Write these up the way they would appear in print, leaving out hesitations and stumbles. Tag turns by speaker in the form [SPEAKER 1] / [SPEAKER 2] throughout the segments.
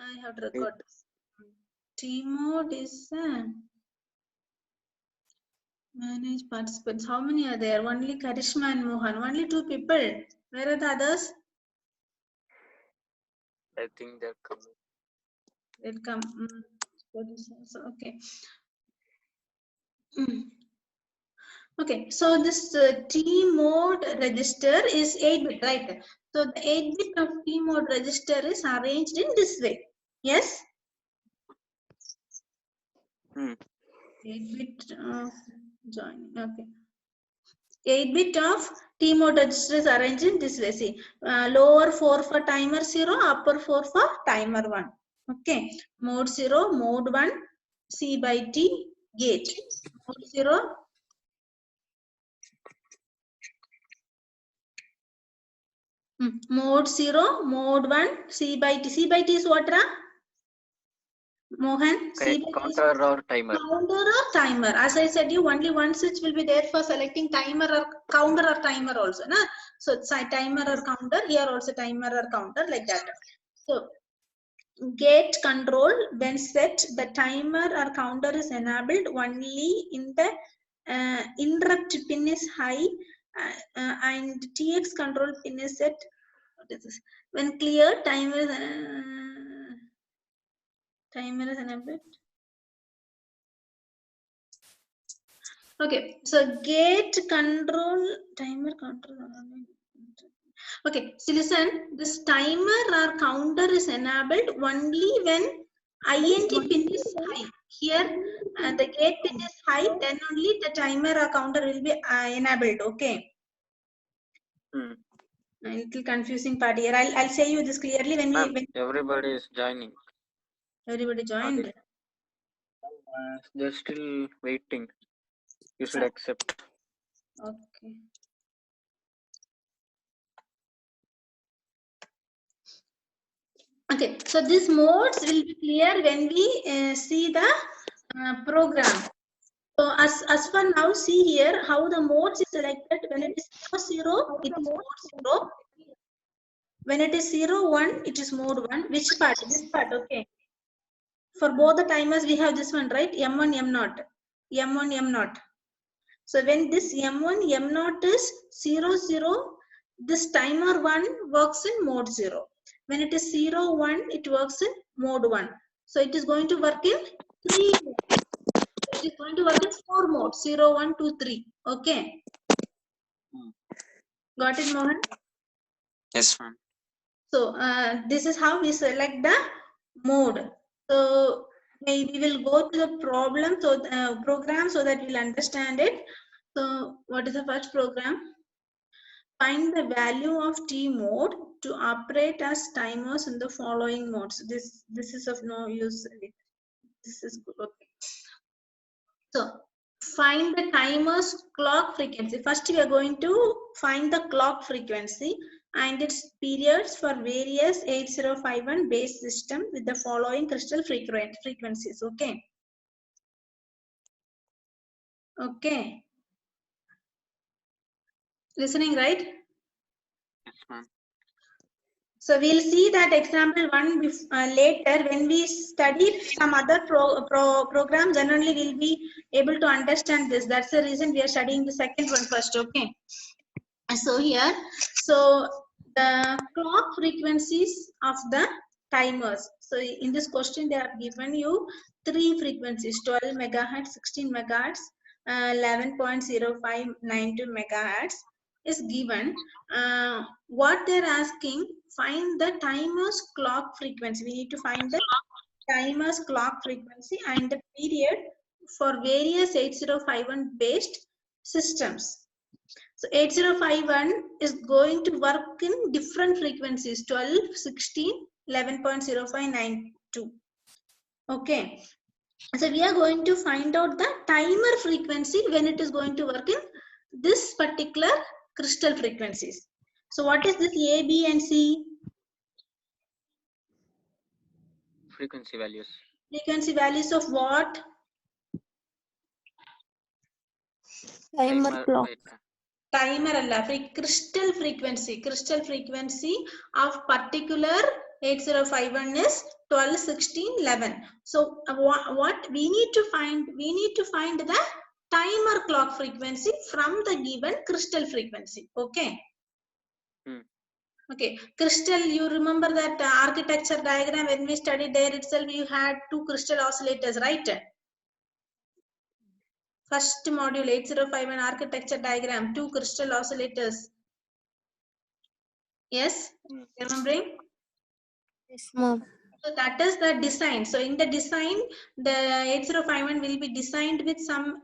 [SPEAKER 1] I have to record this. T mode is manage participants. How many are there? Only Karishma and Mohan. Only 2 people. Where are the others?
[SPEAKER 2] I think they're coming.
[SPEAKER 1] They'll come. Okay. Okay, so this T mode register is 8-bit, right? So the 8-bit of T mode register is arranged in this way. Yes? 8-bit of joining. Okay. 8-bit of T mode register is arranged in this way. See, lower 4 for timer 0, upper 4 for timer 1. Okay. Mode 0, mode 1, C by T, gate. Mode 0. Mode 0, mode 1, C by T. C by T is what, Ra? Mohan?
[SPEAKER 2] Okay, counter or timer?
[SPEAKER 1] Counter or timer. As I said, you only one switch will be there for selecting timer or counter or timer also. Na? So it's a timer or counter. Here also timer or counter, like that. So gate control, when set, the timer or counter is enabled only in the interrupt pin is high and TX control pin is set. What is this? When clear, timer is enabled. Okay, so gate control, timer control. Okay, so listen, this timer or counter is enabled only when INT pin is high. Here, the gate pin is high, then only the timer or counter will be enabled. Okay. A little confusing part here. I'll say you this clearly when
[SPEAKER 2] everybody is joining.
[SPEAKER 1] Everybody joined.
[SPEAKER 2] They're still waiting. You should accept.
[SPEAKER 1] Okay. Okay, so these modes will be clear when we see the program. So as for now, see here how the modes is selected. When it is 0, it is mode 0. When it is 0, 1, it is mode 1. Which part? This part, okay. For both the timers, we have this one, right? M1, M0. M1, M0. So when this M1, M0 is 0, 0, this timer 1 works in mode 0. When it is 0, 1, it works in mode 1. So it is going to work in 3 modes. It is going to work in 4 modes, 0, 1, 2, 3. Okay. Got it, Mohan?
[SPEAKER 2] Yes, ma'am.
[SPEAKER 1] So this is how we select the mode. So we will go to the problem, so program, so that we'll understand it. So what is the first program? Find the value of T mode to operate as timers in the following modes. This is of no use. This is good. Okay. So find the timer's clock frequency. First we are going to find the clock frequency and its periods for various 8051 base system with the following crystal frequencies. Okay. Okay. Listening, right?
[SPEAKER 2] Yes, ma'am.
[SPEAKER 1] So we'll see that example one later. When we study some other program, generally we'll be able to understand this. That's the reason we are studying the second one first. Okay. So here, so the clock frequencies of the timers. So in this question, they have given you 3 frequencies: 12 megahertz, 16 megahertz, 11.0592 megahertz is given. What they're asking, find the timer's clock frequency. We need to find the timer's clock frequency and the period for various 8051 based systems. So 8051 is going to work in different frequencies: 12, 16, 11.0592. Okay. So we are going to find out the timer frequency when it is going to work in this particular crystal frequencies. So what is this A, B and C?
[SPEAKER 2] Frequency values.
[SPEAKER 1] Frequency values of what?
[SPEAKER 3] Timer clock.
[SPEAKER 1] Timer alla, crystal frequency of particular 8051 is 12, 16, 11. So what we need to find? We need to find the timer clock frequency from the given crystal frequency. Okay. Okay, crystal, you remember that architecture diagram when we studied there itself, you had two crystal oscillators, right? First module 8051 architecture diagram, two crystal oscillators. Yes, remembering?
[SPEAKER 3] Yes, ma'am.
[SPEAKER 1] So that is the design. So in the design, the 8051 will be designed with some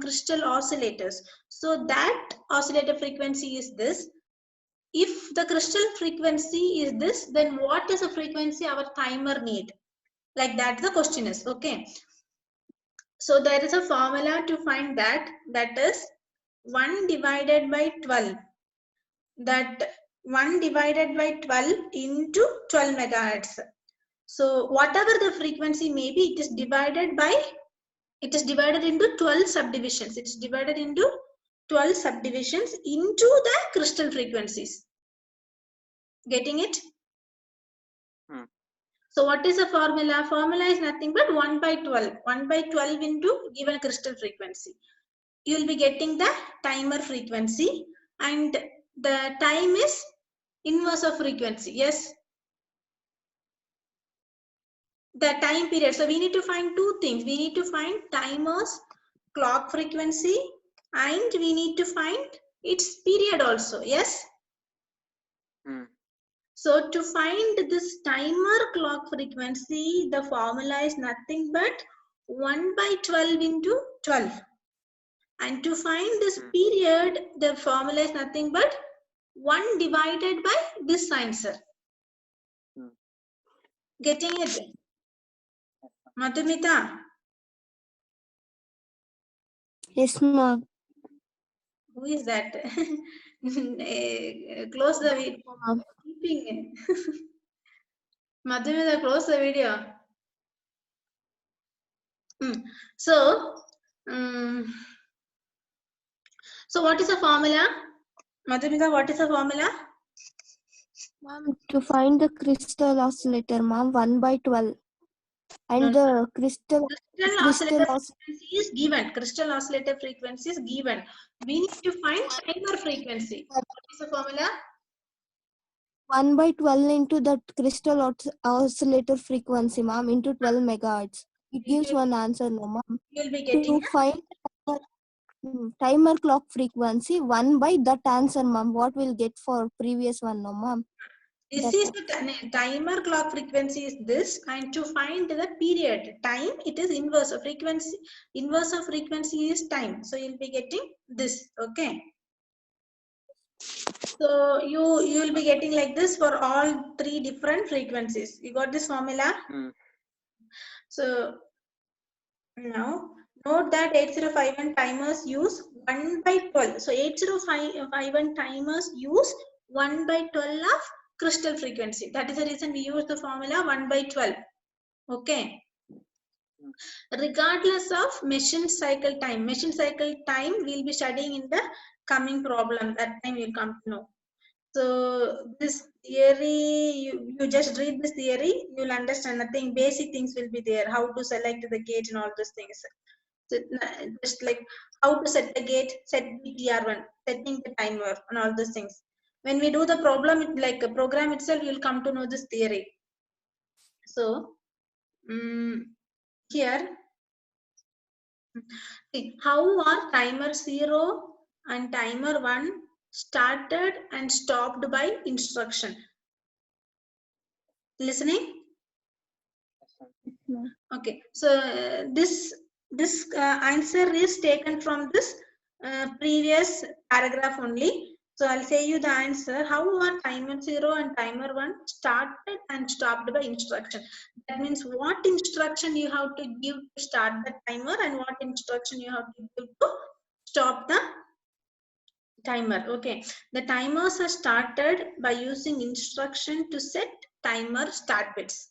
[SPEAKER 1] crystal oscillators. So that oscillator frequency is this. If the crystal frequency is this, then what is the frequency our timer need? Like that the question is. Okay. So there is a formula to find that. That is 1 divided by 12. That 1 divided by 12 into 12 megahertz. So whatever the frequency may be, it is divided into 12 subdivisions. It is divided into 12 subdivisions into the crystal frequencies. Getting it? So what is the formula? Formula is nothing but 1 by 12. 1 by 12 into given crystal frequency. You will be getting the timer frequency, and the time is inverse of frequency. Yes. The time period. So we need to find two things. We need to find timer's clock frequency, and we need to find its period also. Yes. So to find this timer clock frequency, the formula is nothing but 1 by 12 into 12. And to find this period, the formula is nothing but 1 divided by this answer. Getting it? Madhumita?
[SPEAKER 3] Yes, ma'am.
[SPEAKER 1] Who is that? Close the video. Madhumita, close the video. So what is the formula? Madhumita, what is the formula?
[SPEAKER 3] Ma'am, to find the crystal oscillator, ma'am, 1 by 12. And the crystal
[SPEAKER 1] oscillator frequency is given. Crystal oscillator frequency is given. We need to find timer frequency. What is the formula?
[SPEAKER 3] 1 by 12 into the crystal oscillator frequency, ma'am, into 12 megahertz. It gives one answer, no, ma'am.
[SPEAKER 1] You'll be getting
[SPEAKER 3] to find timer clock frequency 1 by that answer, ma'am. What we'll get for previous one, no, ma'am?
[SPEAKER 1] This is the timer clock frequency is this, and to find the period time, it is inverse of frequency. Inverse of frequency is time. So you'll be getting this. Okay. So you will be getting like this for all three different frequencies. You got this formula? So now note that 8051 timers use 1 by 12. So 8051 timers use 1 by 12 of crystal frequency. That is the reason we use the formula 1 by 12. Okay. Regardless of machine cycle time. Machine cycle time we'll be studying in the coming problem. That time we'll come to know. So this theory, you just read this theory, you'll understand nothing. Basic things will be there. How to select the gate and all those things. So just like how to set the gate, set BTR1, setting the timer and all those things. When we do the problem, like a program itself, you'll come to know this theory. So here, see how are timer 0 and timer 1 started and stopped by instruction. Listening? Okay, so this answer is taken from this previous paragraph only. So I'll say you the answer. How are timer 0 and timer 1 started and stopped by instruction? That means what instruction you have to give to start the timer and what instruction you have to give to stop the timer. Okay, the timers are started by using instruction to set timer start bits.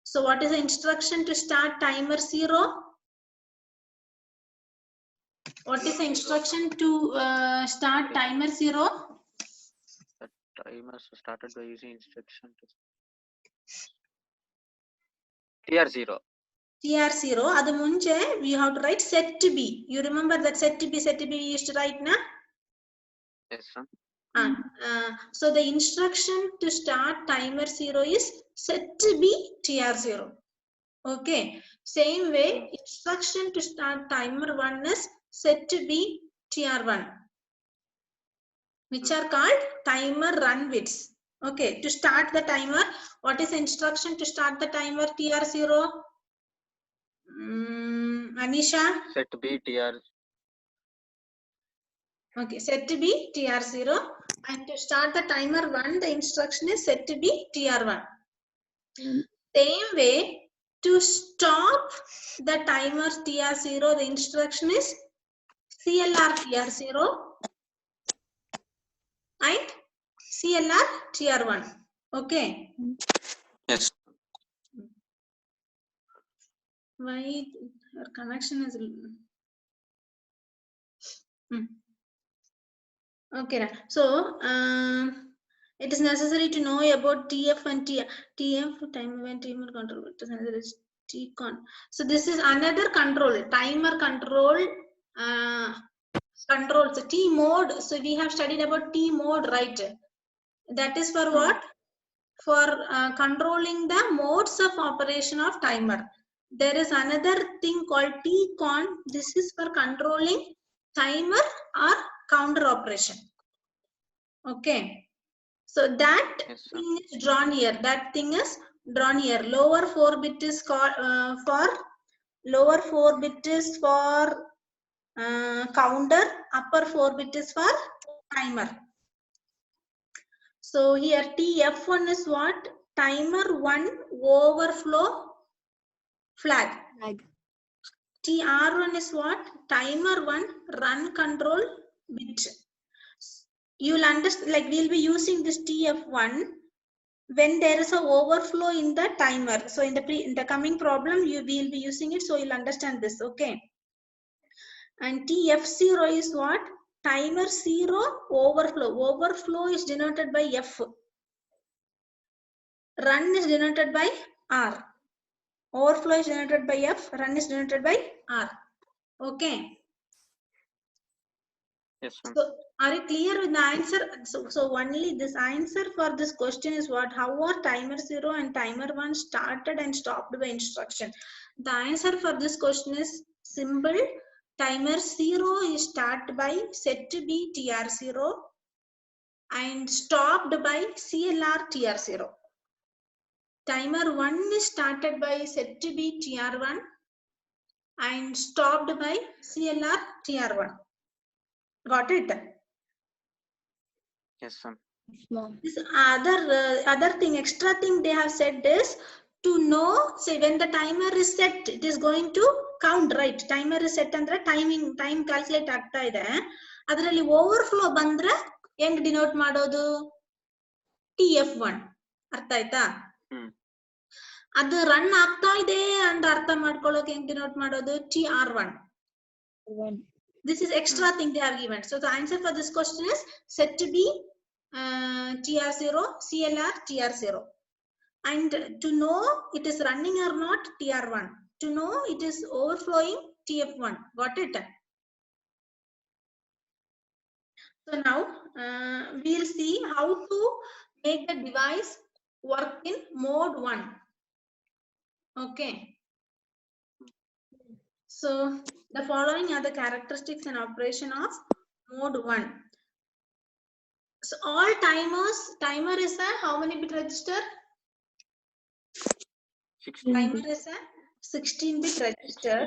[SPEAKER 1] So what is the instruction to start timer 0? What is the instruction to start timer 0?
[SPEAKER 2] The timers started by using instruction to TR0.
[SPEAKER 1] TR0. Adu munche we have to write set to be. You remember that set to be we used to write na?
[SPEAKER 2] Yes, ma'am.
[SPEAKER 1] So the instruction to start timer 0 is set to be TR0. Okay. Same way, instruction to start timer 1 is set to be TR1, which are called timer run bits. Okay. To start the timer, what is the instruction to start the timer TR0? Anisha?
[SPEAKER 2] Set B TR.
[SPEAKER 1] Okay, set to be TR0, and to start the timer 1, the instruction is set to be TR1. Same way, to stop the timer TR0, the instruction is CLR TR0 and CLR TR1. Okay.
[SPEAKER 2] Yes.
[SPEAKER 1] Why your connection is? Okay. So it is necessary to know about TF and TF time event timer control. It is necessary TCon. So this is another control, timer control. Controls T mode. So we have studied about T mode, right? That is for what? For controlling the modes of operation of timer. There is another thing called TCon. This is for controlling timer or counter operation. Okay. So that thing is drawn here. That thing is drawn here. Lower 4 bit is called for lower 4 bit is for counter, upper 4 bit is for timer. So here TF1 is what? Timer 1 overflow flag. TR1 is what? Timer 1 run control bit. You'll understand, like we'll be using this TF1 when there is a overflow in the timer. So in the coming problem, you will be using it, so you'll understand this. Okay. And TF0 is what? Timer 0 overflow. Overflow is denoted by F. Run is denoted by R. Overflow is denoted by F. Run is denoted by R. Okay.
[SPEAKER 2] Yes, ma'am.
[SPEAKER 1] So are you clear with the answer? So only this answer for this question is what? How are timer 0 and timer 1 started and stopped by instruction? The answer for this question is simple. Timer 0 is started by set to be TR0 and stopped by CLR TR0. Timer 1 is started by set to be TR1 and stopped by CLR TR1. Got it?
[SPEAKER 2] Yes, ma'am.
[SPEAKER 1] This other thing, extra thing they have said is to know, say when the timer is set, it is going to count, right? Timer is set andre time calculate ಆಗ್ತಾ ಇದೆ. ಅದರಲ್ಲಿ overflow ಬಂದ್ರೆ ಹೆಂಗ್ denote ಮಾಡೋದು? TF1. ಅರ್ಥ ಆಯ್ತಾ? ಅದು run ಆಗ್ತಾ ಇದೆ ಅಂತ ಅರ್ಥ ಮಾಡ್ಕೊಳ್ಳೋಕೆ ಹೆಂಗ್ ಡಿನೋಟ್ ಮಾಡೋದು? TR1. This is extra thing they have given. So the answer for this question is set to be TR0, CLR TR0. And to know it is running or not, TR1. To know it is overflowing, TF1. Got it? So now we'll see how to make the device work in mode 1. Okay. So the following are the characteristics and operation of mode 1. So all timer is a how many bit register?
[SPEAKER 2] 16.
[SPEAKER 1] Timer is a 16 bit register.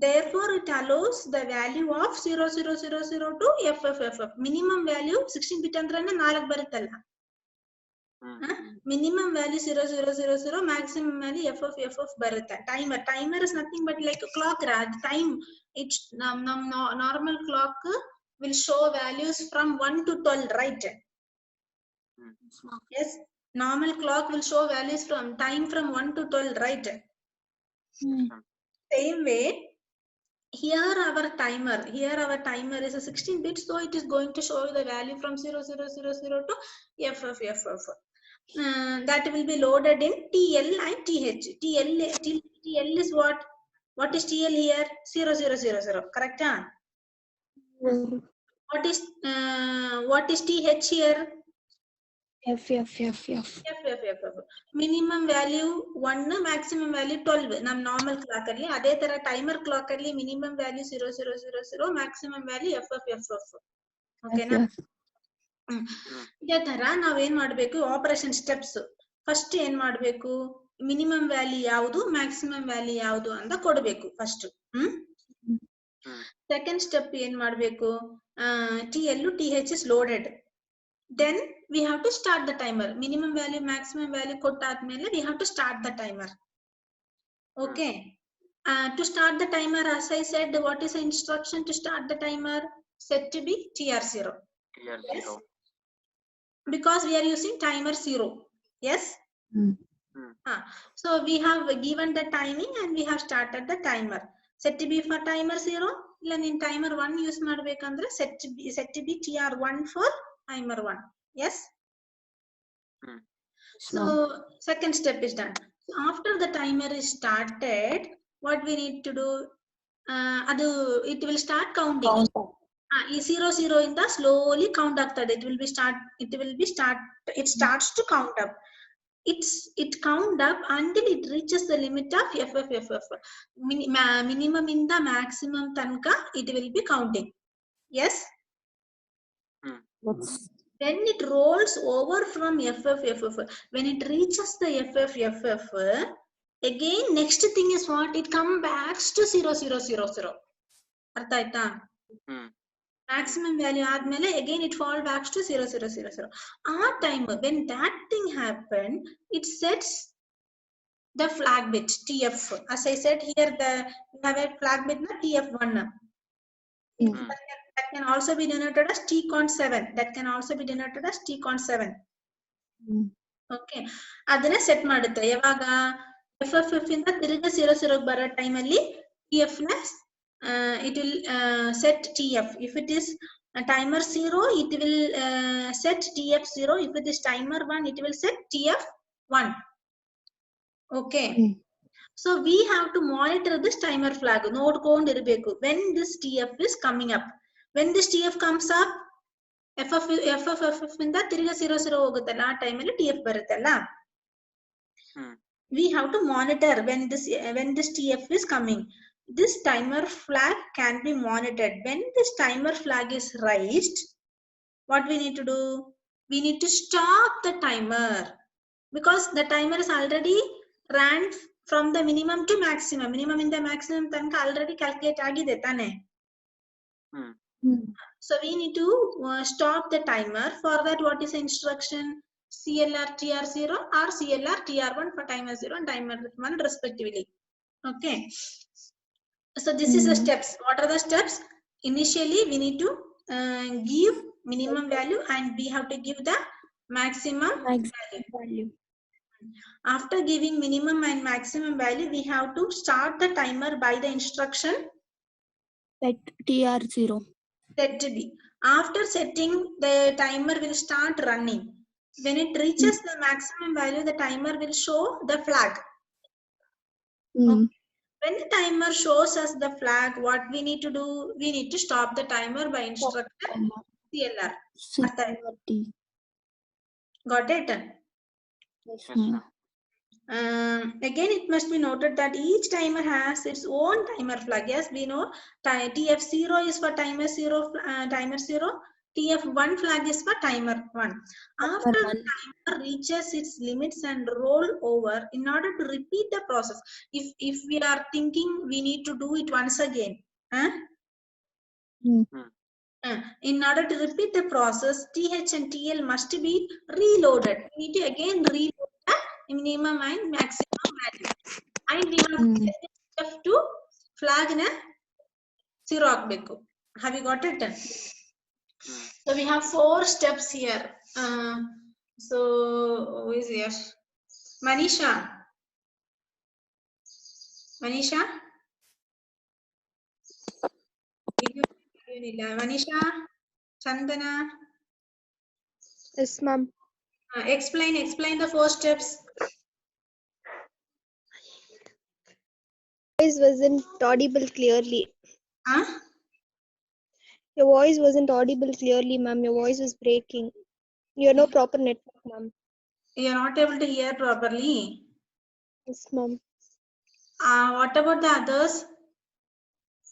[SPEAKER 1] Therefore, it allows the value of 00000 to FFFF. Minimum value 16 bit ಅಂದ್ರೇನೆ 4 ಬರುತ್ತಲ್ಲ. Minimum value 0000, maximum value FFFF ಬರುತ್ತೆ. Timer is nothing but like a clock. Time, it's normal clock will show values from 1 to 12, right? Yes, normal clock will show values from time from 1 to 12, right? Same way, here our timer is a 16 bit, so it is going to show the value from 0000 to FFFF. that will be loaded in TL and TH. TL is what? What is TL here? 0, 0, 0, 0. Correct? Huh? What is TH here?
[SPEAKER 3] F.
[SPEAKER 1] F. Minimum value 1, maximum value 12. Nam normal clock alli. Adhe tara timer clock alli minimum value 0, 0, 0, 0. Maximum value F. Okay na? ಇದೇ ತರ ನಾವೇನ್ ಮಾಡ್ಬೇಕು operation steps first ಏನ್ ಮಾಡ್ಬೇಕು minimum value ಯಾವುದು maximum value ಯಾವುದು ಅಂತ ಕೊಡಬೇಕು ಫಸ್ಟ್ ಸೆಕೆಂಡ್ ಸ್ಟೆಪ್ ಏನ್ ಮಾಡ್ಬೇಕು TL TH is loaded then we have to start the timer minimum value maximum value ಕೊಟ್ಟಾದ್ಮೇಲೆ we have to start the timer okay to start the timer as I said what is the instruction to start the timer set to be TR0 yes? Because we are using timer 0 yes so we have given the timing and we have started the timer set to be for timer 0 illa in timer 1 use madbekandre set to be TR1 for timer 1 yes so second step is done so after the timer is started what we need to do it will start counting ಈ 0 ಇಂದ slowly count ಆಗ್ತದೆ it starts to count up it count up until it reaches the limit of FF minimum inda maximum tanka it will be counting yes when it rolls over from FF when it reaches the FF again next thing is what it comes back to 0000 ಅರ್ಥ ಆಯ್ತಾ maximum value ಆದ್ಮೇಲೆ again it fall back to 0000 our timer when that thing happen it sets the flag bit TF as I said here we have a flag bit na TF1 that can also be denoted as TCON7 that can also be denoted as TCON7 okay ಅದನ್ನ set ಮಾಡುತ್ತೆ ಯಾವಾಗ FF ಇಂದ ತಿರುಗ 00 ಬರೋ time ಅಲ್ಲಿ TF ನ it will set TF if it is timer 0 it will set TF0 if it is timer 1 it will set TF1 okay so we have to monitor this timer flag ನೋಡ್ಕೊಂಡು ಇರಬೇಕು when this TF is coming up when this TF comes up FF ಇಂದ ತಿರುಗ 00 ಹೋಗುತ್ತಲ್ಲ ಆ time ಅಲ್ಲಿ TF ಬರುತ್ತಲ್ಲ we have to monitor when this TF is coming this timer flag can be monitored when this timer flag is raised what we need to do we need to stop the timer because the timer is already ran from the minimum to minimum in the maximum tanka already calculate agide tane so we need to stop the timer for that what is the instruction CLR TR0 or CLR TR1 for timer 0 and timer 1 respectively okay so this is the steps what are the steps initially we need to give minimum value and we have to give the maximum value after giving minimum and maximum value we have to start the timer by the instruction
[SPEAKER 3] set TR0
[SPEAKER 1] set to be after setting the timer will start running when it reaches the maximum value the timer will show the flag okay. When the timer shows us the flag, what we need to do? We need to stop the timer by instruction CLR. Got it?
[SPEAKER 3] Yes,
[SPEAKER 1] again, it must be noted that each timer has its own timer flag. Yes, we know TF0 is for timer 0. TF1 flag is for timer 1. After the timer reaches its limits and roll over, in order to repeat the process, if we are thinking we need to do it once again, in order to repeat the process, TH and TL must be reloaded. We need to again reload the minimum and maximum value, and we have to set this stuff to flag na 0 agbeku. Have you got it? So we have 4 steps here. So who is here? Manisha. Manisha, Chandana.
[SPEAKER 3] Yes, ma'am.
[SPEAKER 1] Explain the 4 steps.
[SPEAKER 3] Voice wasn't audible clearly.
[SPEAKER 1] Huh?
[SPEAKER 3] Your voice wasn't audible clearly, ma'am. Your voice was breaking. You have no proper network, ma'am.
[SPEAKER 1] You are not able to hear properly.
[SPEAKER 3] Yes, ma'am.
[SPEAKER 1] What about the others?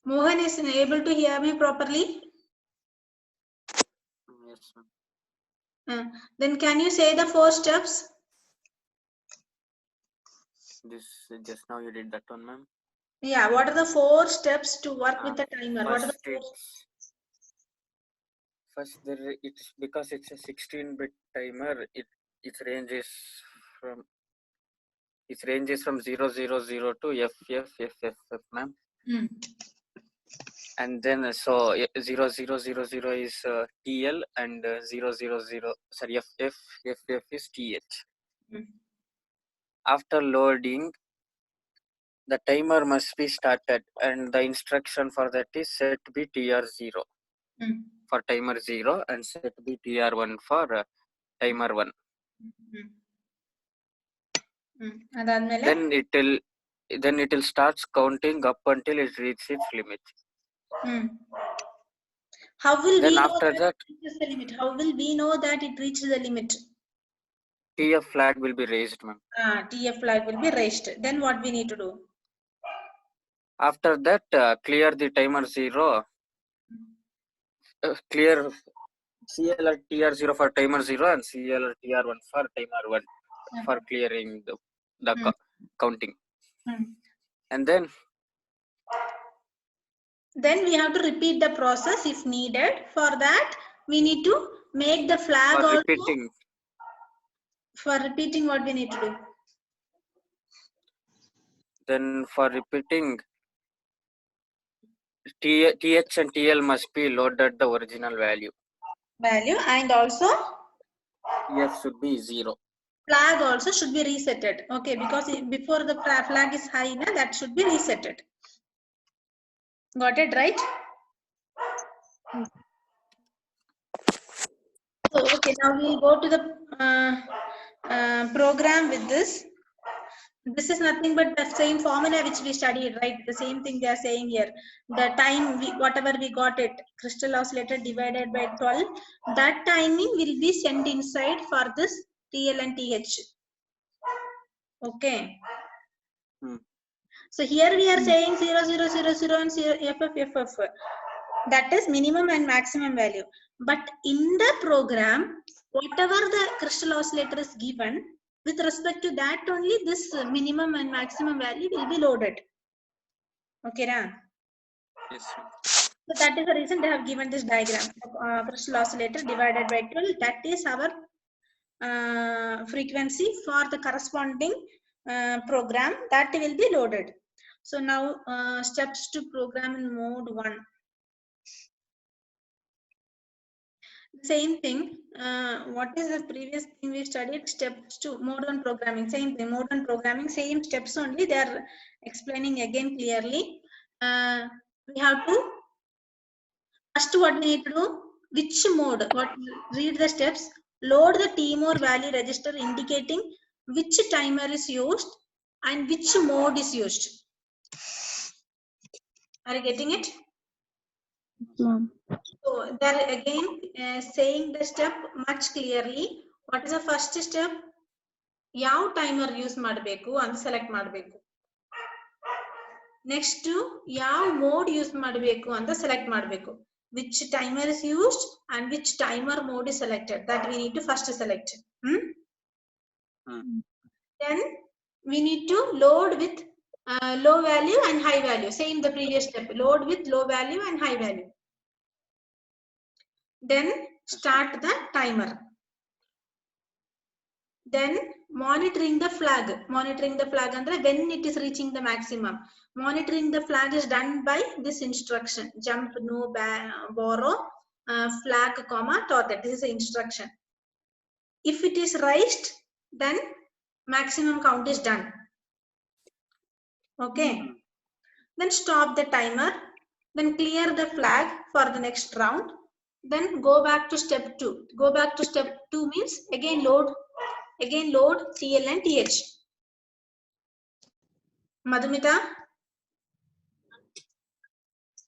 [SPEAKER 1] Mohan is able to hear me properly.
[SPEAKER 2] Yes, ma'am.
[SPEAKER 1] Then can you say the 4 steps?
[SPEAKER 2] This just now you did that one, ma'am.
[SPEAKER 1] Yeah, what are the 4 steps to work with the timer? What are the
[SPEAKER 2] First there it's because it's a 16-bit timer. Its range is from 000 to FFFFF, ma'am. And then so 0000 is TL and 000 sorry FF is TH. After loading, the timer must be started, and the instruction for that is set B TR0 for timer 0 and set B TR1 for timer 1. Then it will starts counting up until it reaches its limit.
[SPEAKER 1] How will
[SPEAKER 2] Then
[SPEAKER 1] we
[SPEAKER 2] after
[SPEAKER 1] know
[SPEAKER 2] that
[SPEAKER 1] it reaches the limit? How will we know that it reaches the limit?
[SPEAKER 2] TF flag will be raised, ma'am.
[SPEAKER 1] TF flag will be raised. Then what we need to do?
[SPEAKER 2] After that, clear the timer 0. Clear CLR TR0 for timer 0 and CLR TR1 for timer 1 for clearing the counting. And then
[SPEAKER 1] we have to repeat the process if needed. For that, we need to make the flag
[SPEAKER 2] for
[SPEAKER 1] also.
[SPEAKER 2] repeating.
[SPEAKER 1] For repeating, what we need to do?
[SPEAKER 2] Then for repeating, TH and TL must be loaded the original value.
[SPEAKER 1] And also
[SPEAKER 2] TF should be 0.
[SPEAKER 1] Flag also should be resetted. Okay, because before the flag is high, that should be resetted. Got it right? So okay, now we'll go to the program with this. This is nothing but the same formula which we studied, right? The same thing they are saying here. The time, whatever we got it, crystal oscillator divided by 12, that timing will be sent inside for this TL and TH. Okay. So here we are saying 0, 0, 0, 0 and 0, FF. That is minimum and maximum value. But in the program, whatever the crystal oscillator is given, with respect to that only this minimum and maximum value will be loaded. Okay, Ram?
[SPEAKER 2] Yes,
[SPEAKER 1] so that is the reason they have given this diagram. Crystal oscillator divided by 12. That is our frequency for the corresponding program that will be loaded. So now steps to program in mode 1. Same thing. What is the previous thing we studied? Steps to mode 1 programming. Same thing. Mode 1 programming. Same steps only. They are explaining again clearly. We have to first what we need to do. Which mode? Read the steps. Load the TMOR value register indicating which timer is used and which mode is used. Are you getting it? So they're again saying the step much clearly. What is the first step? Yav timer use madbeku and select madbeku. Next to yav mode use madbeku and select madbeku. Which timer is used and which timer mode is selected. That we need to first select. Then we need to load with low value and high value. Same the previous step. Load with low value and high value. Then start the timer. Then monitoring the flag. Monitoring the flag and when it is reaching the maximum. Monitoring the flag is done by this instruction. Jump, no, borrow, flag, comma, target. This is the instruction. If it is raised, then maximum count is done. Okay. Then stop the timer. Then clear the flag for the next round. Then go back to step 2. Go back to step 2 means again load Again load TL and TH. Madhumita?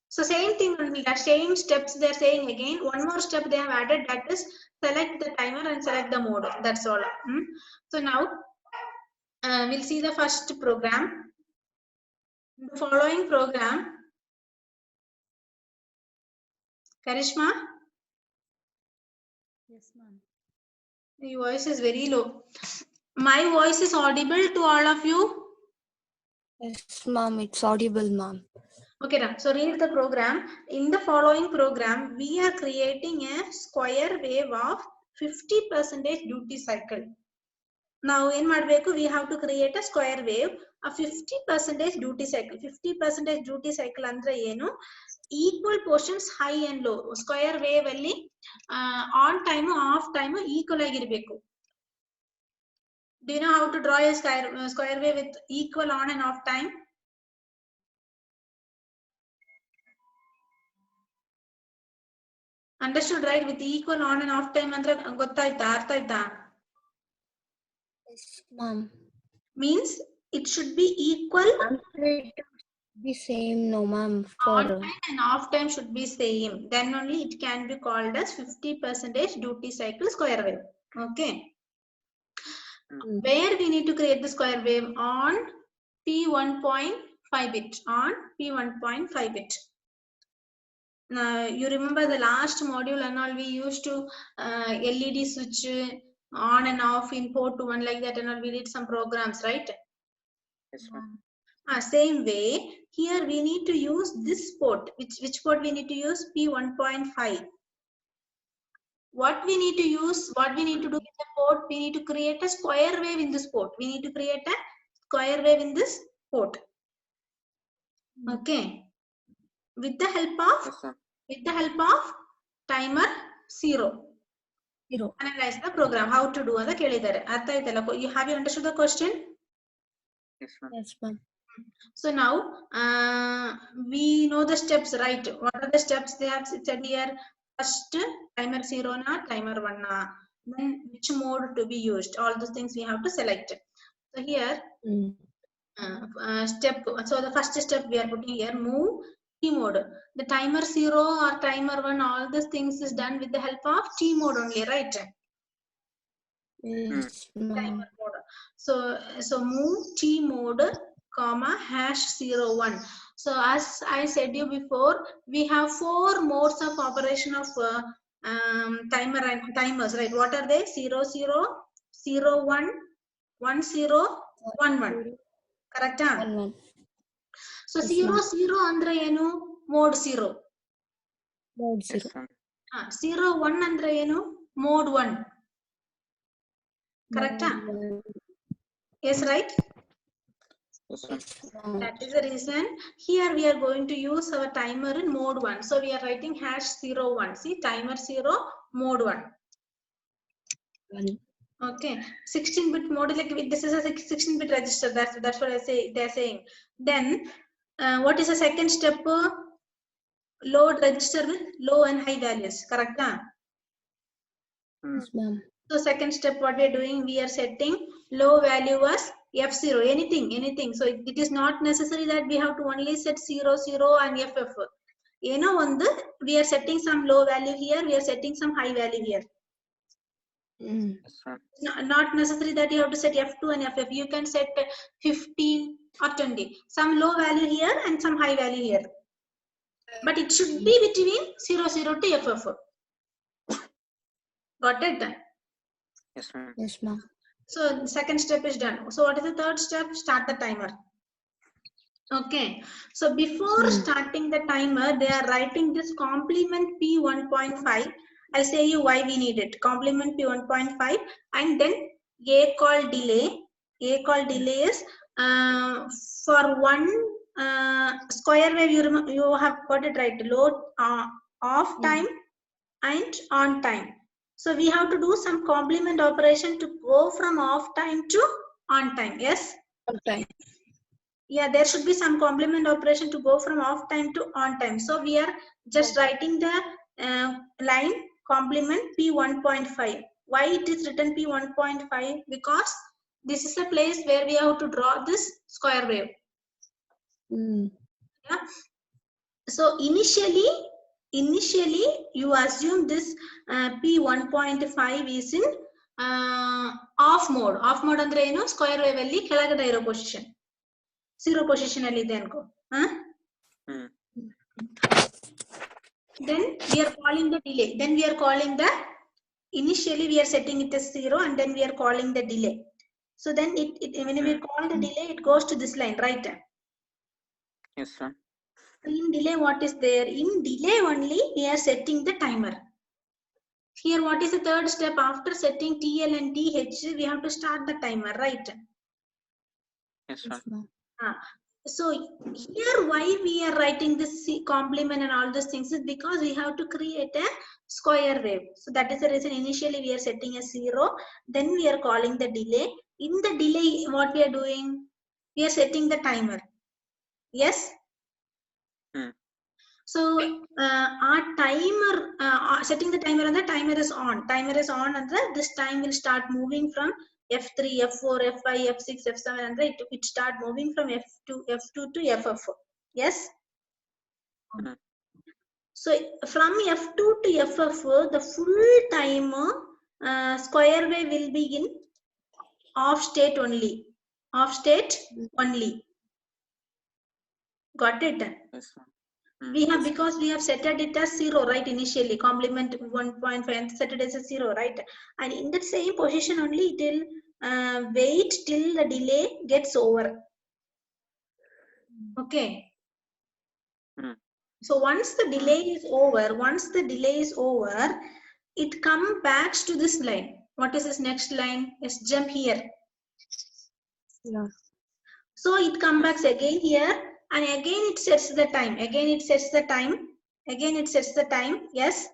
[SPEAKER 1] So same thing only, the same steps they are saying again. One more step they have added, that is select the timer and select the mode. That's all. So now we'll see the first program. The following program. Karishma?
[SPEAKER 4] Yes, ma'am.
[SPEAKER 1] Your voice is very low. My voice is audible to all of you?
[SPEAKER 3] Yes, ma'am. It's audible, ma'am.
[SPEAKER 1] Okay, so read the program. In the following program, we are creating a square wave of 50% duty cycle. Now, in Madbeku, we have to create a square wave of 50% duty cycle. 50% duty cycle andre enu equal portions high and low. Square wave alli on time, off time equal agirbeku. Do you know how to draw a square wave with equal on and off time? Understood, right? With equal on and off time andre gottaita artha aita.
[SPEAKER 3] Yes, ma'am.
[SPEAKER 1] Means it should be equal.
[SPEAKER 3] Be same, no, ma'am.
[SPEAKER 1] On
[SPEAKER 3] For
[SPEAKER 1] time and off time should be same. Then only it can be called as 50% duty cycle square wave. Okay. Where we need to create the square wave? On P1.5 bit. On P1.5 bit. Now you remember the last module and all, we used to LED switch on and off in port to 1 like that, and all we did some programs, right?
[SPEAKER 2] Yes, ma'am.
[SPEAKER 1] Same way, here we need to use this port. Which port we need to use? P1.5. What we need to use, what we need to do with the port, we need to create a square wave in this port. We need to create a square wave in this port. Okay. With the help of timer 0. Analyze the program. How to do the kelidare. Have you understood the question?
[SPEAKER 2] Yes, ma'am.
[SPEAKER 3] yes, ma'am.
[SPEAKER 1] So now we know the steps, right? What are the steps they have said here? First, timer 0 na, timer 1 na. Then which mode to be used? All those things we have to select. So here, step. So the first step we are putting here, move T mode. The timer 0 or timer 1, all these things is done with the help of T mode only, right?
[SPEAKER 3] Yes, ma'am.
[SPEAKER 1] So move T mode, comma #01. So as I said you before, we have 4 modes of operation of timer and timers, right? What are they? 00, 01, 10, 11. Correct? So 00 andre enu? Mode 0.
[SPEAKER 3] Mode 0.
[SPEAKER 2] Yes,
[SPEAKER 1] 01 andre enu? Mode 1. Correct? Yes, right?
[SPEAKER 2] yes, ma'am.
[SPEAKER 1] That is the reason here we are going to use our timer in mode 1. So we are writing #01. See, timer 0, mode 1. Okay, 16-bit mode, like this is a 16-bit register. That's what I say. They're saying. Then what is the second step? Load register with low and high values. Correct?
[SPEAKER 3] Yes, ma'am.
[SPEAKER 1] So second step, what we are doing, we are setting low value was F0, anything. So it is not necessary that we have to only set 00 and FF. You know, we are setting some low value here, we are setting some high value here.
[SPEAKER 2] Yes, ma'am.
[SPEAKER 1] Not necessary that you have to set F2 and FF. You can set 15 or 20. Some low value here and some high value here. But it should be between 00 to FF. Got it?
[SPEAKER 2] Yes, ma'am.
[SPEAKER 3] Yes, ma'am.
[SPEAKER 1] So the second step is done. So what is the third step? Start the timer. Okay. So before starting the timer, they are writing this complement P1.5. I'll say you why we need it. Complement P1.5 and then A call delay. A call delay is for one square wave. You have got it right. Load off time and on time. So we have to do some complement operation to go from off time to on time. Yes?
[SPEAKER 3] On time.
[SPEAKER 1] Yeah, there should be some complement operation to go from off time to on time. So we are just writing the line complement P1.5. Why it is written P 1.5? Because this is a place where we have to draw this square wave. Yeah. So initially you assume this P 1.5 is in off mode. Off mode andre eno square wave alli kelagade iro position. Zero position alli ide anko. Then we are calling the delay. Then we are calling the initially we are setting it as 0 and then we are calling the delay. So then when we call the delay, it goes to this line, right?
[SPEAKER 2] Yes, sir.
[SPEAKER 1] In delay, what is there? In delay only, we are setting the timer. Here, what is the third step? After setting TL and TH, we have to start the timer, right?
[SPEAKER 2] Yes, sir.
[SPEAKER 1] So here, why we are writing this complement and all those things is because we have to create a square wave. So that is the reason initially we are setting a 0. Then we are calling the delay. In the delay, what we are doing? We are setting the timer. Yes. So our timer, setting the timer and the timer is on. Timer is on and this time will start moving from F3, F4, F5, F6, F7 and it start moving from F2 to FF4. Yes. So from F2 to FF4, the full timer square wave will be in off state only. Off state only. Got it?
[SPEAKER 2] Yes, sir.
[SPEAKER 1] We have, because we have set it as 0, right? Initially, complement 1.5 and set it as a 0, right? And in that same position only, it will wait till the delay gets over. Okay. So once the delay is over, it comes back to this line. What is this next line? Let's jump here.
[SPEAKER 3] Yeah.
[SPEAKER 1] So it comes back again here. And again it sets the time. Again it sets the time. Yes.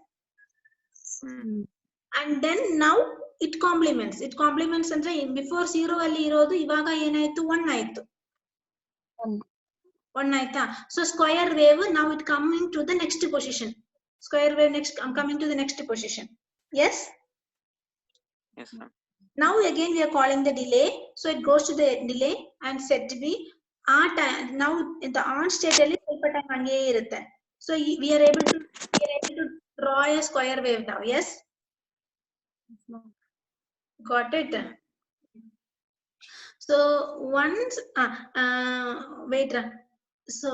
[SPEAKER 1] And then now it complements. It complements and before 0 alli irodu ivaga enaitu 1 aitu. 1 aita. So square wave now it coming to the next position. Square wave next coming to the next position. Yes.
[SPEAKER 2] Yes, sir.
[SPEAKER 1] Now again we are calling the delay. So it goes to the delay and set to be time. Now in the on state alli ಸ್ವಲ್ಪ time hangeye irutte. So we are able to draw a square wave now. Yes. Got it. So once wait. So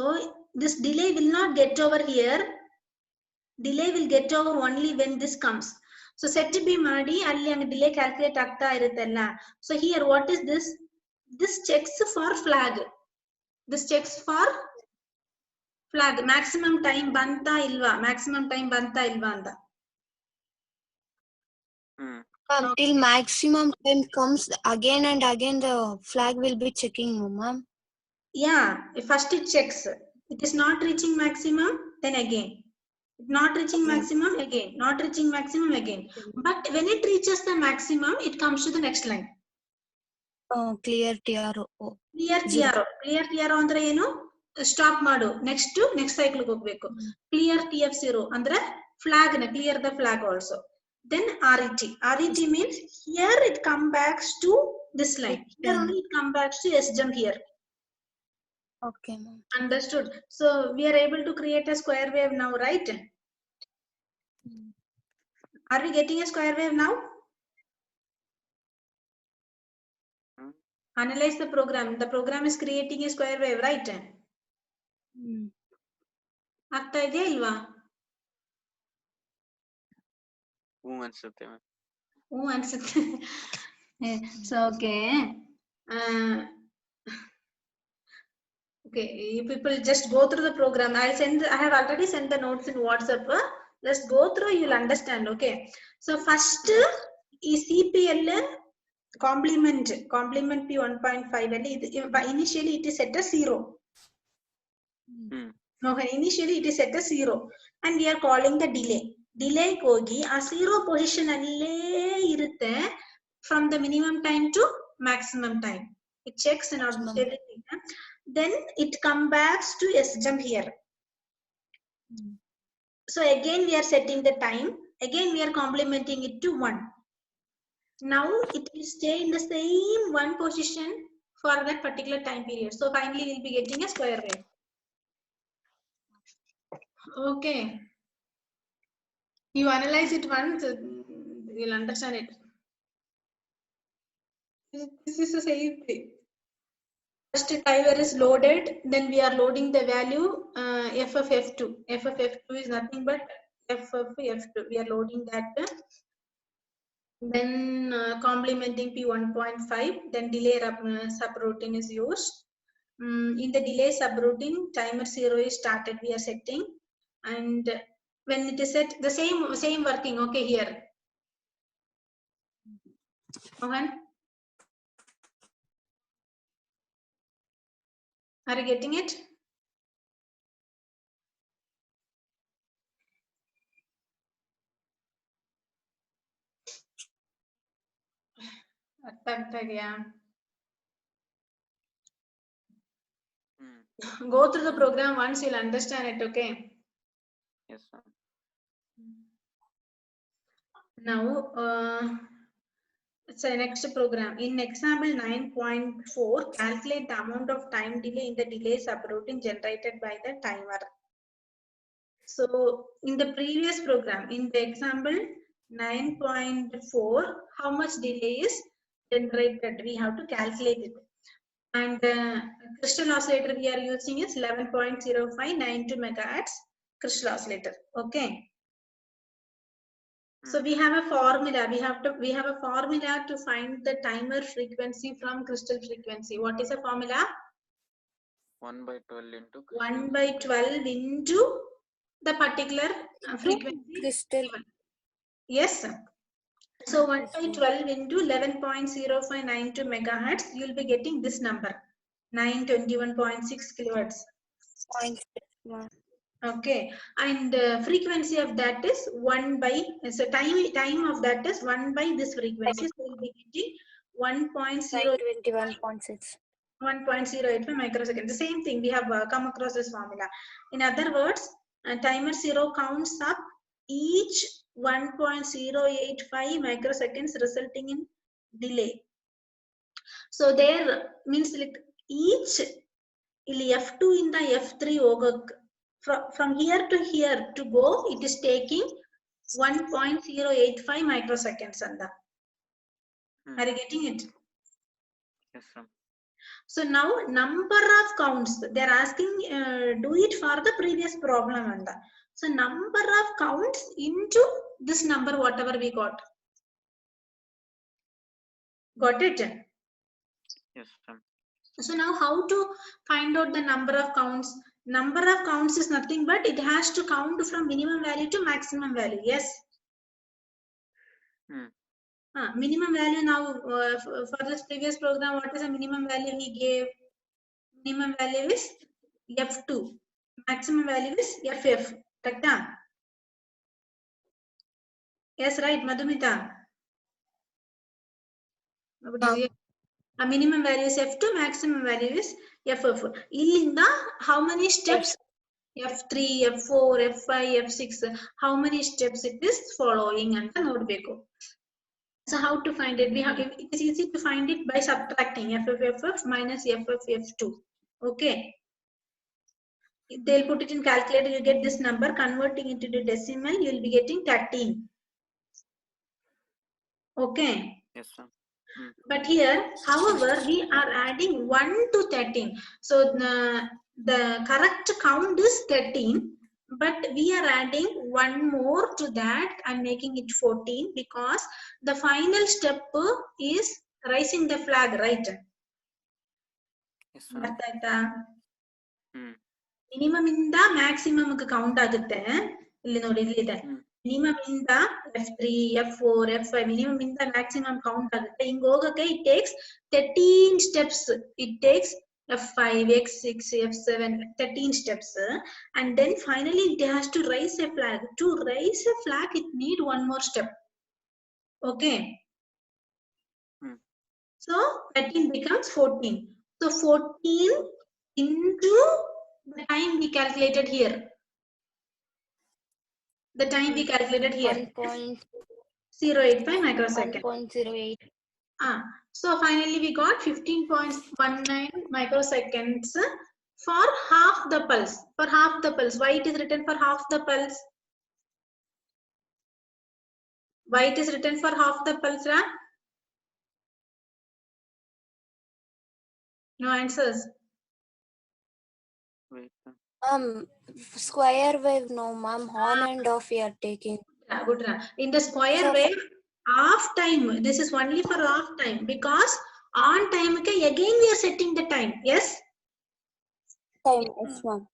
[SPEAKER 1] this delay will not get over here. Delay will get over only when this comes. So set to be madi alli ang delay calculate agta iruttalla. So here what is this? This checks for flag. This checks for flag. Maximum time banta ilva. Maximum time banta ilva anta.
[SPEAKER 3] Till maximum time comes again and again, the flag will be checking, ma'am.
[SPEAKER 1] Yeah, first it checks. It is not reaching maximum, then again. Not reaching maximum, again. Not reaching maximum, again. But when it reaches the maximum, it comes to the next line.
[SPEAKER 3] Clear TRO.
[SPEAKER 1] Clear TRO. Clear TRO andre enu? Stop madu. Next cycle hogbeku. Clear TF0 andre flag na clear the flag also. Then RET. RET means here it comes back to this line. Here only it comes back to S jump here.
[SPEAKER 3] Okay, ma'am.
[SPEAKER 1] Understood. So we are able to create a square wave now, right? Are we getting a square wave now? Analyze the program. The program is creating a square wave, right? Agta idea ilva?
[SPEAKER 2] Ansutte, ma'am.
[SPEAKER 1] Ansutte. So okay. Okay, you people just go through the program. I have already sent the notes in WhatsApp. Let's go through, you'll understand. Okay. So first is CPL complement P 1.5. Initially it is set as 0. Okay, initially it is set as 0. And we are calling the delay. Delay kogi a 0 position alle irutte from the minimum time to maximum time. It checks and everything. Then it comes back to S jump here. So again we are setting the time. Again we are complementing it to 1. Now it will stay in the same one position for that particular time period. So finally we'll be getting a square wave. Okay. You analyze it once, you'll understand it. This is the same thing. First timer is loaded, then we are loading the value f of f2. F of f2 is nothing but f of f2. We are loading that. Then complementing P1.5, then delay subroutine is used. In the delay subroutine, timer 0 is started. We are setting, and when it is set, the same working. Okay, here. Mohan, are you getting it? Go through the program once, you'll understand it. Okay.
[SPEAKER 2] Yes, sir.
[SPEAKER 1] Now, so next program. In example 9.4, calculate the amount of time delay in the delay subroutine generated by the timer. So in the previous program, in the example 9.4, how much delay is generated? We have to calculate it. And crystal oscillator we are using is 11.0592 megahertz crystal oscillator. Okay. So we have a formula. We have a formula to find the timer frequency from crystal frequency. What is the formula?
[SPEAKER 2] 1 by 12 into
[SPEAKER 1] 1 by 12 into the particular frequency.
[SPEAKER 3] Crystal.
[SPEAKER 1] Yes. So 1 by 12 into 11.0592 megahertz, you will be getting this number, 921.6 kilohertz. Okay, and frequency of that is 1 by, so time of that is 1 by this frequency, so we'll be getting
[SPEAKER 3] 1.21.6.
[SPEAKER 1] 1.085 microseconds. The same thing, we have come across this formula. In other words, timer 0 counts up each 1.085 microseconds resulting in delay. So there means like each F2 in the F3 ogak. From here to here to go, it is taking 1.085 microseconds. Are you getting it?
[SPEAKER 2] Yes, sir.
[SPEAKER 1] So now number of counts, they are asking do it for the previous problem. So number of counts into this number whatever we got. Got it?
[SPEAKER 2] Yes, sir.
[SPEAKER 1] So now how to find out the number of counts? Number of counts is nothing but it has to count from minimum value to maximum value. Yes. Minimum value now for this previous program, what is the minimum value we gave? Minimum value is F2. Maximum value is FF. Correct? Yes, right, Madhumita. A minimum value is F2, maximum value is FF. In the how many steps? F3, F4, F5, F6. How many steps it is following and the node beko. So how to find it? It is easy to find it by subtracting FF minus FF2. Okay. They'll put it in calculator, you get this number, converting it into decimal, you'll be getting 13. Okay.
[SPEAKER 2] Yes, sir.
[SPEAKER 1] But here, however, we are adding 1 to 13. So the correct count is 13, but we are adding 1 more to that and making it 14 because the final step is raising the flag, right?
[SPEAKER 2] Yes, sir.
[SPEAKER 1] Minimum in the maximum count minimum in the F3, F4, F5, minimum in the maximum count. It takes 13 steps. It takes F5, X6, F7, 13 steps. And then finally it has to raise a flag. To raise a flag, it need 1 more step. Okay. So 13 becomes 14. So 14 into the time we calculated here. The time we calculated here.
[SPEAKER 3] 1.085.
[SPEAKER 1] 0.085 microsecond.
[SPEAKER 3] 1.08.
[SPEAKER 1] So finally we got 15.19 microseconds for half the pulse. For half the pulse. Why it is written for half the pulse? Why it is written for half the pulse, Ra? No answers.
[SPEAKER 2] Wait.
[SPEAKER 3] Square wave, no, ma'am. On and off we are taking.
[SPEAKER 1] Good. In the square
[SPEAKER 3] So-
[SPEAKER 1] wave, half time. This is only for half time because on time again we are setting the time. Yes.
[SPEAKER 3] Time, yes, ma'am.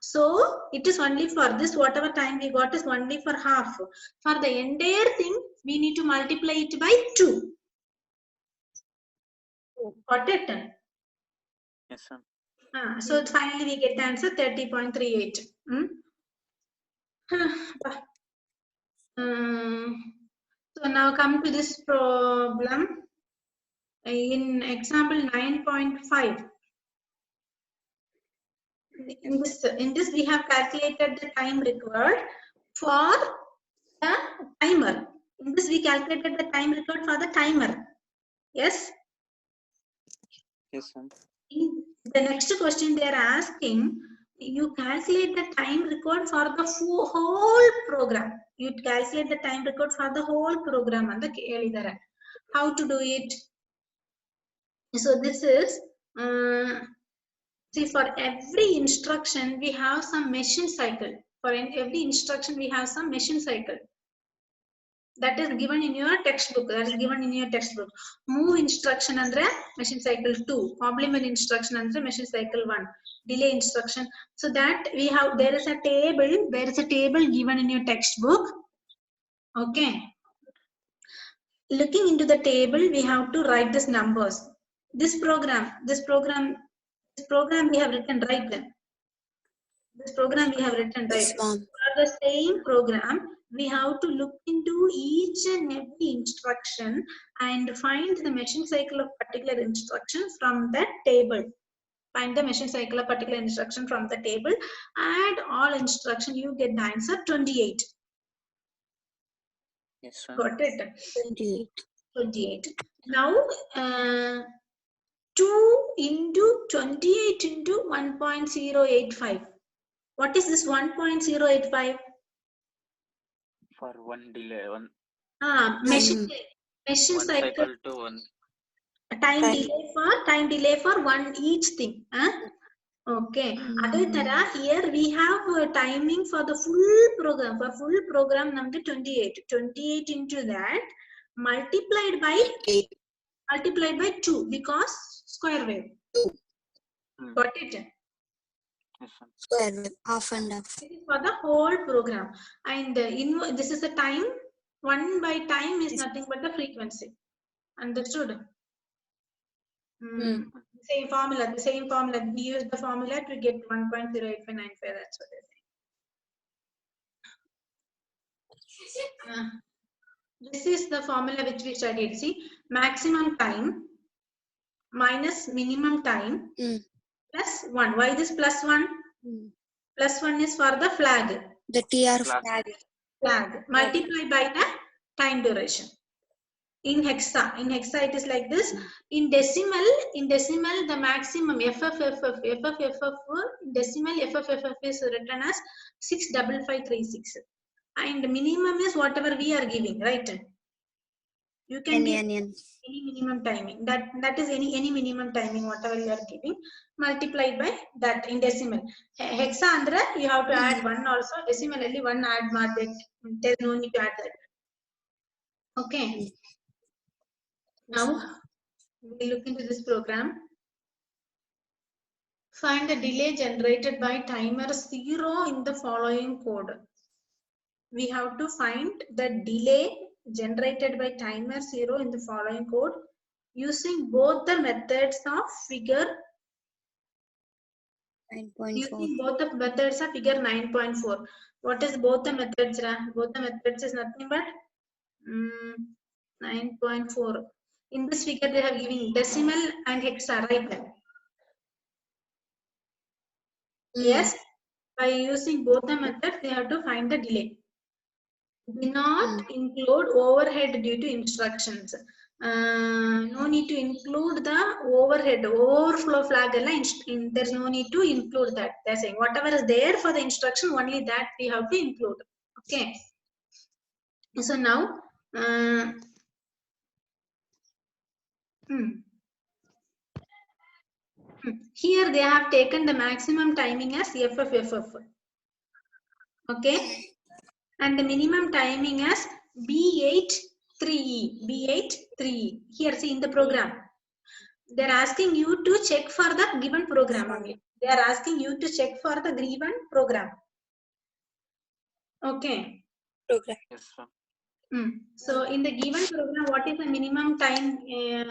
[SPEAKER 1] So it is only for this. Whatever time we got is only for half. For the entire thing, we need to multiply it by 2. Got it?
[SPEAKER 2] Yes, sir.
[SPEAKER 1] So finally we get the answer 30.38. So now come to this problem in example 9.5. In this we have calculated the time required for the timer. In this we calculated the time required for the timer. Yes.
[SPEAKER 2] Yes, sir.
[SPEAKER 1] In the next question they are asking, you calculate the time record for the whole program. You calculate the time record for the whole program and the how to do it. So this is see, for every instruction we have some machine cycle. For every instruction we have some machine cycle. That is given in your textbook. Move instruction andre machine cycle 2. Complement instruction andre machine cycle 1. Delay instruction. So that we have, there is a table. There is a table given in your textbook. Okay. Looking into the table, we have to write these numbers. This program we have written right then. This program we have written right. For the same program, we have to look into each and every instruction and find the machine cycle of particular instruction from that table. Find the machine cycle of particular instruction from the table. Add all instruction, you get the answer 28.
[SPEAKER 2] Yes, sir.
[SPEAKER 1] Got it?
[SPEAKER 3] 28.
[SPEAKER 1] 28. Now, 2 into 28 into 1.085. What is this 1.085?
[SPEAKER 2] For one delay, one
[SPEAKER 1] Machine cycle
[SPEAKER 2] to one.
[SPEAKER 1] time delay for one each thing. Okay. Adhe tara here we have timing for the full program. For full program number 28. 28 into that multiplied by 2 because square wave. Got it?
[SPEAKER 2] Yes, sir.
[SPEAKER 3] Square wave, half and half.
[SPEAKER 1] This is for the whole program. And this is the time. 1 by time is nothing but the frequency. Understood? Same formula. We use the formula to get 1.08595. That's what they say. This is the formula which we studied. See, maximum time minus minimum time plus 1. Why this plus 1? Plus 1 is for the flag.
[SPEAKER 3] The TR flag.
[SPEAKER 1] Multiply by the time duration. In hexa it is like this. In decimal the maximum FFFF in decimal FFFF is written as 65536, and minimum is whatever we are giving, right? You can give any minimum timing. That is any minimum timing whatever you are giving, multiplied by that in decimal. Hexa andre you have to add 1 also. Decimal only 1 add market. There is no need to add that. Okay. Now we look into this program. Find the delay generated by timer 0 in the following code. We have to find the delay generated by timer 0 in the following code using both the methods of figure
[SPEAKER 3] 9.4.
[SPEAKER 1] Using both the methods of figure 9.4. What is both the methods? Both the methods is nothing but 9.4. In this figure they have given decimal and hexa, right? Yes, by using both the methods they have to find the delay. Do not include overhead due to instructions. No need to include the overflow flag. There's no need to include that. They're saying whatever is there for the instruction, only that we have to include. Okay. So now, here they have taken the maximum timing as FFFF. Okay. And the minimum timing as B83E. B83E. Here, see in the program. They're asking you to check for the given program only. They are asking you to check for the given program. Okay.
[SPEAKER 2] Yes, sir.
[SPEAKER 1] So in the given program, what is the minimum time?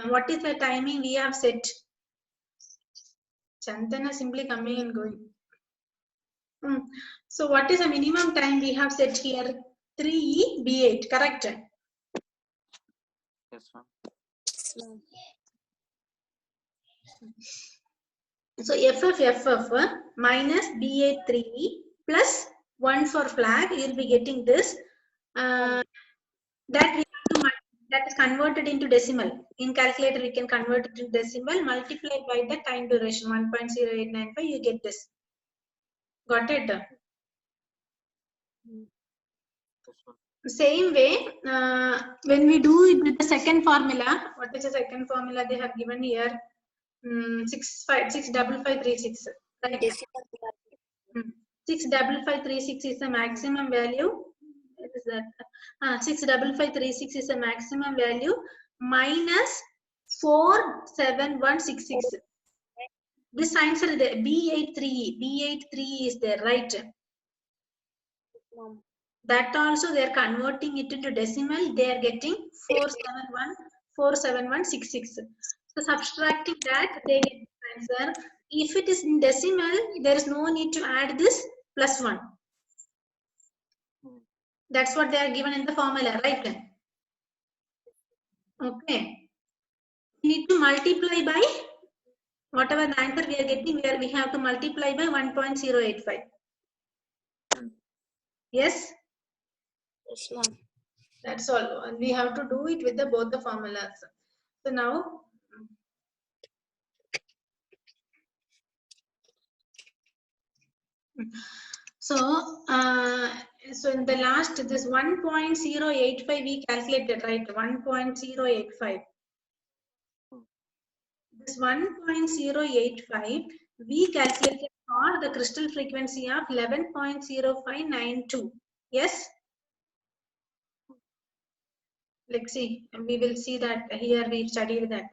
[SPEAKER 1] What is the timing we have set? Chandana simply coming and going. So what is the minimum time we have set here? 3E B8, correct?
[SPEAKER 2] Yes, ma'am.
[SPEAKER 1] So FFFF minus B8 3E plus 1 for flag, you'll be getting this. That is converted into decimal. In calculator, we can convert it to decimal, multiplied by the time duration 1.0895. You get this. Got it? Same way, when we do it with the second formula, what is the second formula they have given here? 65536. Right? 65536 is the maximum value. What is that? 65536 is the maximum value minus 47166. This answer is there. B83. B83 is there, right? That also they are converting it into decimal. They are getting 47166. So subtracting that, they get the answer. If it is in decimal, there is no need to add this plus 1. That's what they are given in the formula, right? Okay. We need to multiply by whatever the answer we are getting, where we have to multiply by 1.085. Yes?
[SPEAKER 3] Yes, ma'am.
[SPEAKER 1] That's all. And we have to do it with both the formulas. So now, so in the last, this 1.085 we calculated, right? 1.085. This 1.085 we calculated for the crystal frequency of 11.0592. Yes? Let's see. We will see that here we studied that.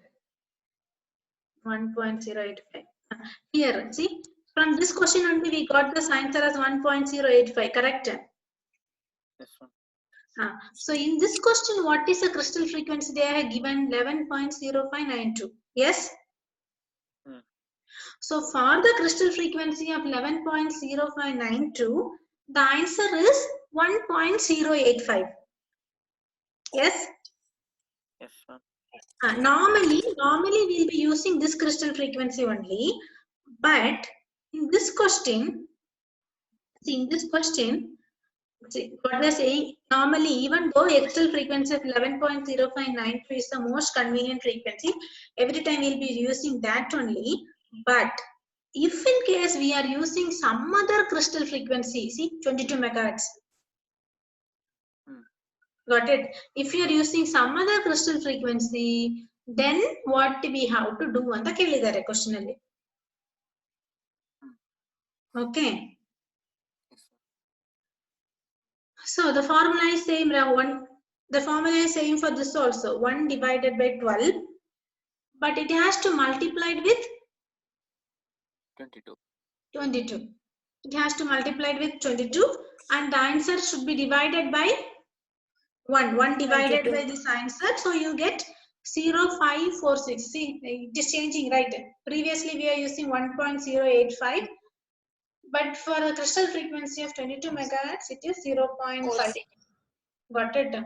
[SPEAKER 1] 1.085. Here, see, from this question only we got the answer as 1.085, correct?
[SPEAKER 2] Yes, ma'am.
[SPEAKER 1] So in this question, what is the crystal frequency? They are given 11.0592. Yes? So for the crystal frequency of 11.0592, the answer is 1.085. Yes?
[SPEAKER 2] Yes, ma'am.
[SPEAKER 1] Normally we'll be using this crystal frequency only, but in this question, see what they're saying, normally even though crystal frequency of 11.0592 is the most convenient frequency, every time we'll be using that only, but if in case we are using some other crystal frequency, see 22 megahertz. Got it? If you are using some other crystal frequency, then what we have to do on the question? Okay. So the formula is same. The formula is same for this also. 1 divided by 12, but it has to multiply with
[SPEAKER 2] 22.
[SPEAKER 1] 22. It has to multiply with 22, and the answer should be divided by 1. 1 divided 22 by this answer, so you get 0.546. See, it is changing, right? Previously we are using 1.085, but for the crystal frequency of 22 megahertz, it is 0.5. Got it?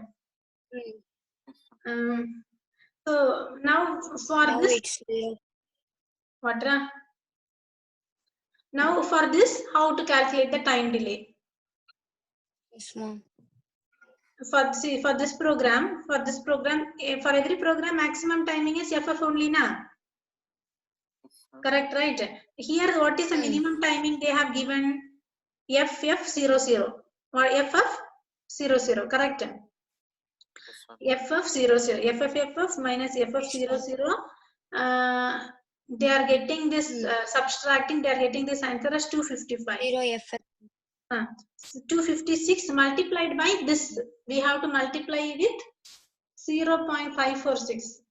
[SPEAKER 1] So now for
[SPEAKER 3] Now
[SPEAKER 1] this,
[SPEAKER 3] it's clear.
[SPEAKER 1] what? Now for this, how to calculate the time delay?
[SPEAKER 3] Yes, ma'am.
[SPEAKER 1] for this program, for every program maximum timing is FF only na. Correct, right? Here, what is the minimum timing they have given? FF00 or FF00, correct? FF00, FF minus FF00. They are getting this subtracting. They are getting this answer as 255. 256 multiplied by this. We have to multiply with 0.546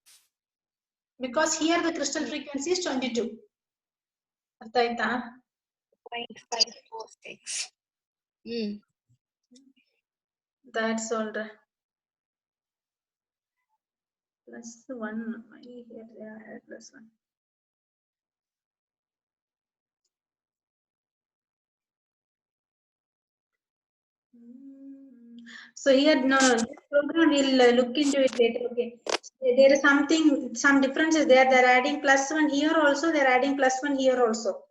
[SPEAKER 1] because here the crystal frequency is 22. Arthaita?
[SPEAKER 3] 0.546.
[SPEAKER 1] That's all. Plus 1. Here they are plus 1. So here, no, this program will look into it later. Okay, there is some differences there. They're adding +1 here also. They're adding +1 here also.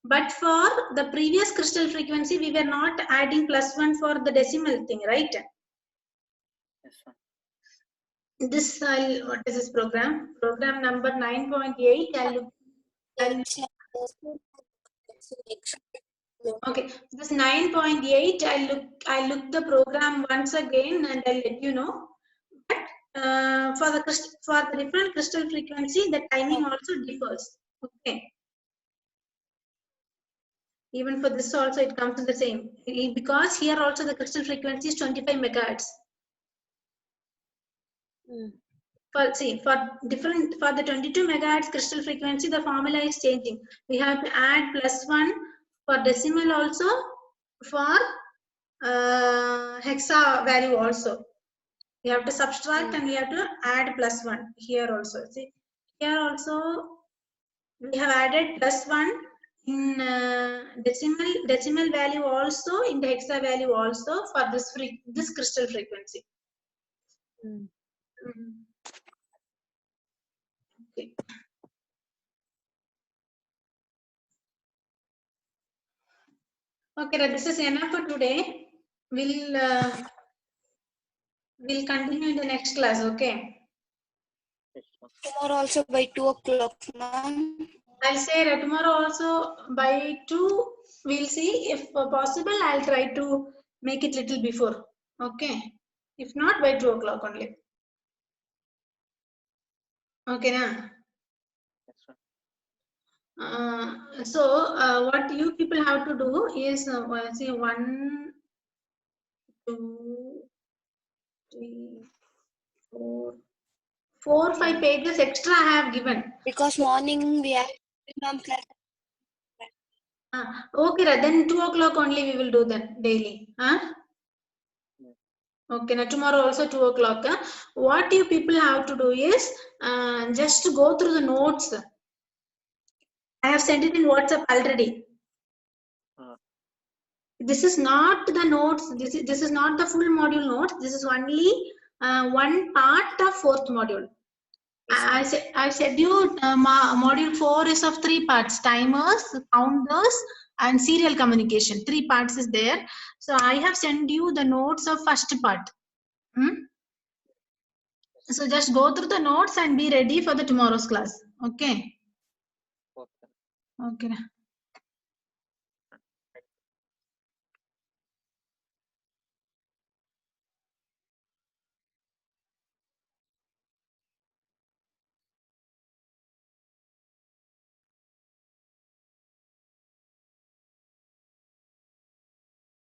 [SPEAKER 1] But for the previous crystal frequency, we were not adding +1 for the decimal thing, right?
[SPEAKER 2] Yes, sir.
[SPEAKER 1] This what is this program? Program number 9.8. Okay, this 9.8. I look the program once again and I'll let you know. But for the different crystal frequency, the timing also differs. Okay. Even for this also it comes to the same because here also the crystal frequency is 25 megahertz. For the 22 megahertz crystal frequency, the formula is changing. We have to add +1 for decimal also, for hexa value also. We have to subtract and we have to add +1 here also. See, here also we have added +1 in decimal value also, in the hexa value also for this crystal frequency. Okay. Okay, this is enough for today. We'll continue in the next class. Okay.
[SPEAKER 3] Tomorrow also by 2 o'clock, ma'am.
[SPEAKER 1] I'll say that tomorrow also by 2. We'll see if possible. I'll try to make it little before. Okay. If not, by 2 o'clock only. Okay, na? So what you people have to do is see 1, 2, 3, 4, 5 pages extra I have given.
[SPEAKER 3] Because morning we have class.
[SPEAKER 1] Okay, then 2 o'clock only we will do that daily. Okay, now tomorrow also 2 o'clock. What you people have to do is just to go through the notes. I have sent it in WhatsApp already. This is not the notes. This is not the full module notes. This is only one part of 4th module. I said you module 4 is of 3 parts: timers, counters, and serial communication. 3 parts is there. So I have sent you the notes of first part. So just go through the notes and be ready for the tomorrow's class. Okay. Okay.